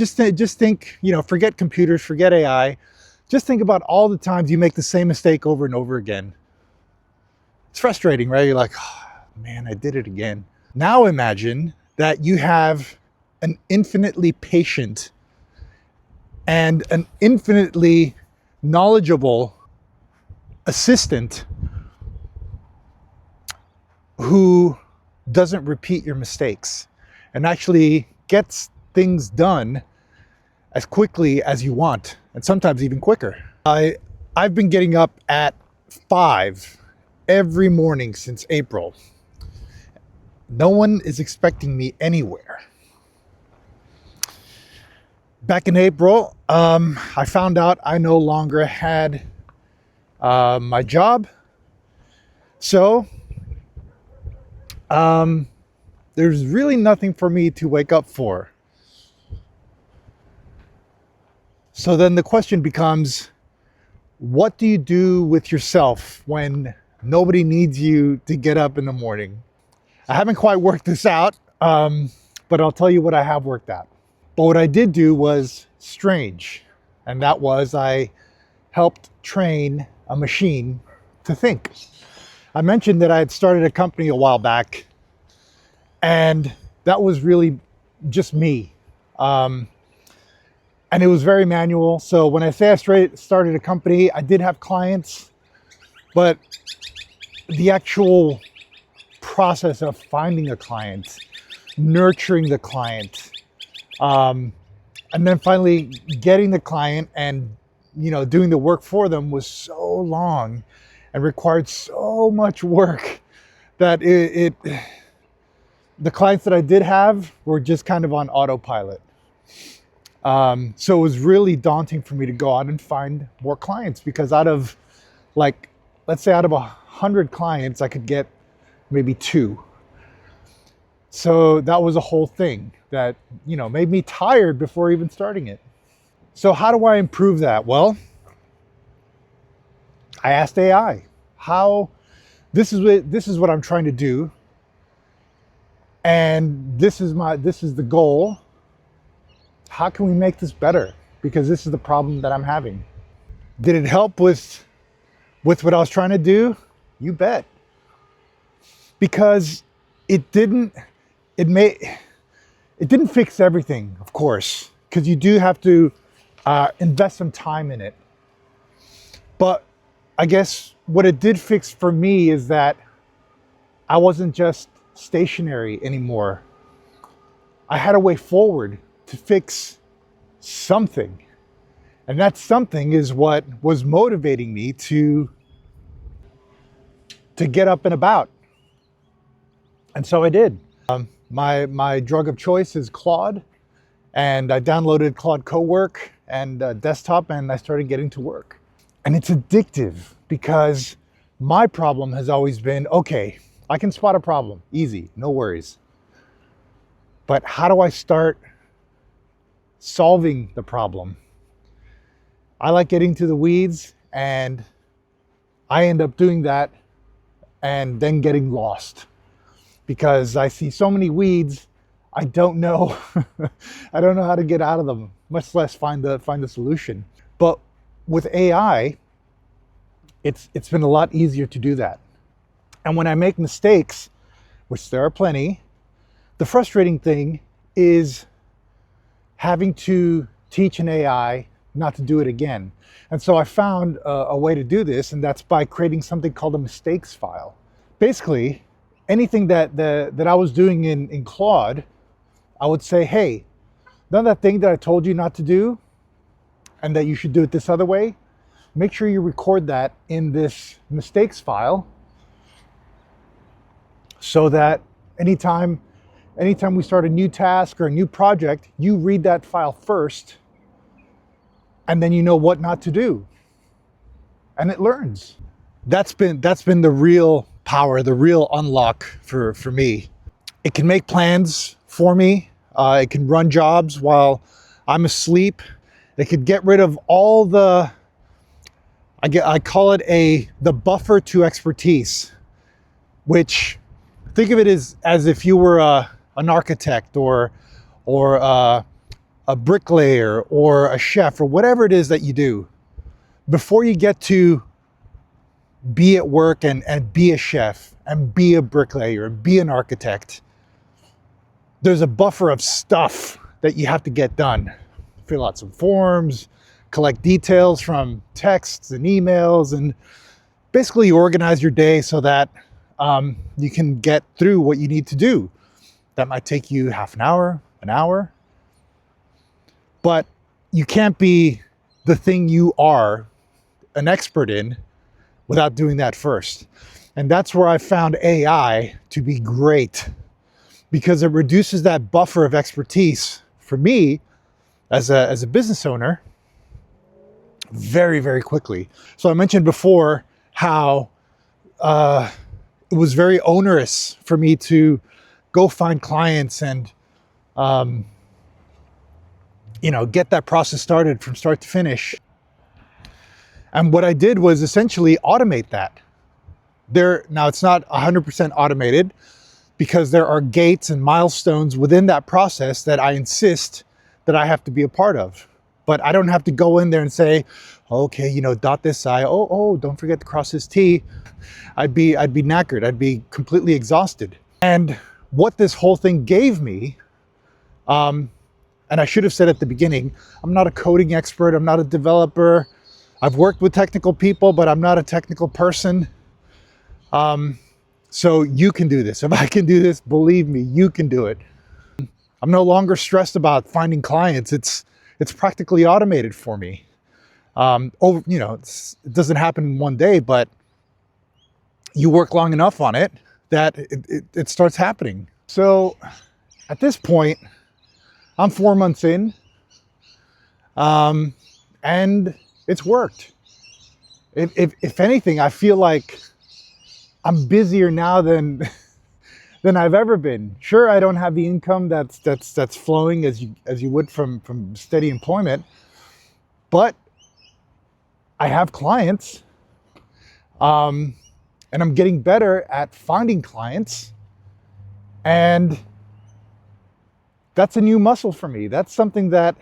Just think, forget computers, forget AI. Just think about all the times you make the same mistake over and over again. It's frustrating, right? You're like, oh, man, I did it again. Now imagine that you have an infinitely patient and an infinitely knowledgeable assistant who doesn't repeat your mistakes and actually gets things done as quickly as you want, and sometimes even quicker. I've been getting up at 5 every morning since April. No one is expecting me anywhere. Back in April, I found out I no longer had my job. So there's really nothing for me to wake up for. So then the question becomes, what do you do with yourself when nobody needs you to get up in the morning? I haven't quite worked this out, but I'll tell you what I have worked out. But what I did do was strange, and that was I helped train a machine to think. I mentioned that I had started a company a while back, and that was really just me. And it was very manual. So when I say I started a company, I did have clients, but the actual process of finding a client, nurturing the client, and then finally getting the client and doing the work for them was so long and required so much work that the clients that I did have were just kind of on autopilot. So it was really daunting for me to go out and find more clients, because out of let's say out of 100 clients, I could get maybe 2. So that was a whole thing that, made me tired before even starting it. So how do I improve that? Well, I asked AI this is what I'm trying to do. And this is the goal. How can we make this better? Because this is the problem that I'm having. Did it help with what I was trying to do? You bet. Because it didn't fix everything, of course, because you do have to invest some time in it. But I guess what it did fix for me is that I wasn't just stationary anymore. I had a way forward to fix something. And that something is what was motivating me to get up and about. And so I did. My drug of choice is Claude, and I downloaded Claude Cowork and desktop, and I started getting to work. And it's addictive because my problem has always been, okay, I can spot a problem, easy, no worries. But how do I start solving the problem? I like getting to the weeds, and I end up doing that and then getting lost because I see so many weeds. I don't know I don't know how to get out of them, much less find the solution. But with AI, it's been a lot easier to do that. And when I make mistakes, which there are plenty, the frustrating thing is having to teach an AI not to do it again. And so I found a way to do this, and that's by creating something called a mistakes file. Basically, anything that I was doing in Claude, I would say, hey, none of that thing that I told you not to do and that you should do it this other way, make sure you record that in this mistakes file so that anytime we start a new task or a new project, you read that file first, and then you know what not to do, and it learns. That's been the real power, the real unlock for me. It can make plans for me. It can run jobs while I'm asleep. It could get rid of all the, I call it the buffer to expertise, which, think of it as if you were an architect or a a bricklayer or a chef or whatever it is that you do, before you get to be at work and be a chef and be a bricklayer and be an architect, there's a buffer of stuff that you have to get done. Fill out some forms, collect details from texts and emails, and basically organize your day so that you can get through what you need to do. That might take you half an hour, but you can't be the thing you are an expert in without doing that first. And that's where I found AI to be great, because it reduces that buffer of expertise for me as a business owner very, very quickly. So I mentioned before how it was very onerous for me to go find clients and get that process started from start to finish. And what I did was essentially automate that. Now it's not 100% automated, because there are gates and milestones within that process that I insist that I have to be a part of. But I don't have to go in there and say, okay, dot this I, don't forget to cross this T. I'd be knackered. I'd be completely exhausted. And what this whole thing gave me, and I should have said at the beginning, I'm not a coding expert. I'm not a developer. I've worked with technical people, but I'm not a technical person. So you can do this. If I can do this, believe me, you can do it. I'm no longer stressed about finding clients. It's practically automated for me. It doesn't happen in one day, but you work long enough on it that it starts happening. So at this point, I'm 4 months in, and it's worked. If anything, I feel like I'm busier now than I've ever been. Sure, I don't have the income that's flowing as you would from steady employment, but I have clients, and I'm getting better at finding clients, and that's a new muscle for me. That's something that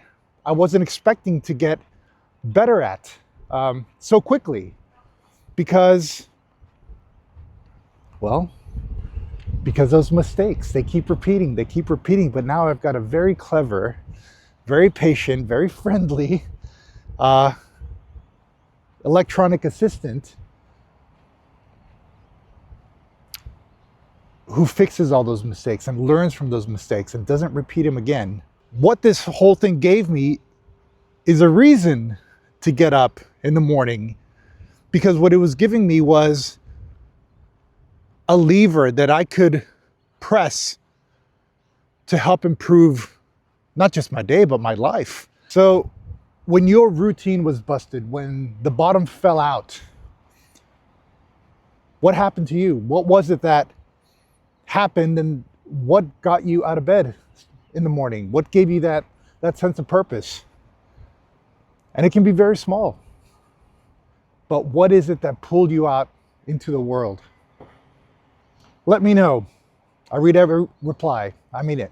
I wasn't expecting to get better at so quickly, because those mistakes, they keep repeating, but now I've got a very clever, very patient, very friendly electronic assistant who fixes all those mistakes and learns from those mistakes and doesn't repeat them again. What this whole thing gave me is a reason to get up in the morning, because what it was giving me was a lever that I could press to help improve not just my day, but my life. So when your routine was busted, when the bottom fell out, what happened to you? What was it that happened, and what got you out of bed in the morning? What gave you that sense of purpose? And it can be very small, but what is it that pulled you out into the world? Let me know. I read every reply. I mean it.